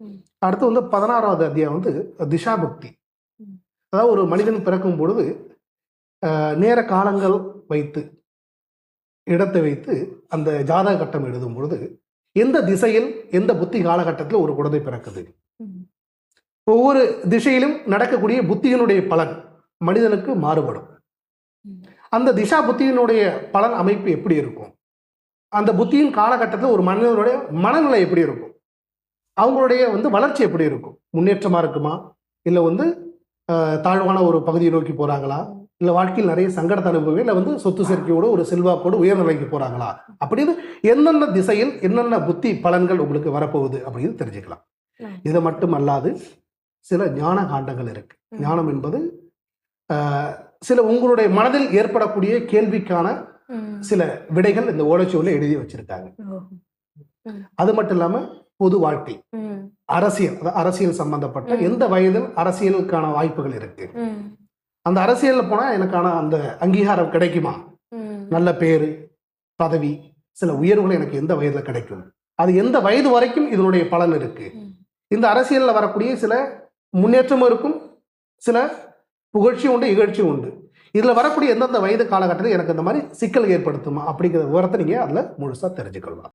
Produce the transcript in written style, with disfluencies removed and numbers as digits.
ம். அடுத்து வந்து 16வது அத்தியாயம் வந்து திசாபுக்தி. ம். அதாவது ஒரு மனிதன் பிறக்கும் பொழுது நேர காலங்கள் வைத்து, இடத்தை வைத்து அந்த ஜாதக கட்டம் எழுதும் பொழுது, எந்த திசையில், எந்த புத்தி காலகட்டத்தில் ஒரு குழந்தை பிறக்குது. ம். ஒவ்வொரு திசையிலும் நடக்கக்கூடிய புத்தியினுடைய பலன் மனிதனுக்கு மாறுபடும். ம். அந்த திசா புத்தியினுடைய பலன் அமைப்பு எப்படி இருக்கும்? அந்த புத்தியின் காலகட்டத்தில் ஒரு மனிதனுடைய மனநிலை எப்படி இருக்கும்? அவங்களுடைய வந்து வளர்ச்சி எப்படி இருக்கும்? முன்னேற்றமா இருக்குமா? இல்ல வந்து தாழ்வான ஒரு பகுதியை நோக்கி போறாங்களா? இல்ல வாழ்க்கையில் நிறைய சங்கடத்தை அனுபவம், இல்ல வந்து சொத்து சேர்க்கையோட ஒரு செல்வாக்கோடு உயர்நிலைக்கு போறாங்களா? அப்படின்னு என்னென்ன திசையில் என்னென்ன புத்தி பலன்கள் உங்களுக்கு வரப்போகுது அப்படின்னு தெரிஞ்சுக்கலாம். இது மட்டும் அல்லாது சில ஞான காண்டங்கள் இருக்கு. ஞானம் என்பது சில உங்களுடைய மனதில் ஏற்படக்கூடிய கேள்விக்கான சில விடைகள் இந்த ஓலைச்சுவடியில் எழுதி வச்சிருக்காங்க. அது மட்டும் இல்லாம பொது வாழ்க்கை, அரசியல் சம்பந்தப்பட்ட எந்த வயதில் அரசியலுக்கான வாய்ப்புகள் இருக்கு, அந்த அரசியல்ல போனா எனக்கான அந்த அங்கீகாரம் கிடைக்குமா, நல்ல பேரு பதவி சில உயர்வுகள் எனக்கு எந்த வயதுல கிடைக்கும், அது எந்த வயது வரைக்கும் இதனுடைய பலன் இருக்கு, இந்த அரசியல்ல வரக்கூடிய சில முன்னேற்றமும் இருக்கும், சில புகழ்ச்சியும் உண்டு, இகழ்ச்சியும் உண்டு, இதுல வரக்கூடிய எந்தெந்த வயது காலகட்டத்தில் எனக்கு இந்த மாதிரி சிக்கல் ஏற்படுத்துமா அப்படிங்கிற விவரத்தை நீங்க அதுல முழுசா தெரிஞ்சுக்கலாம்.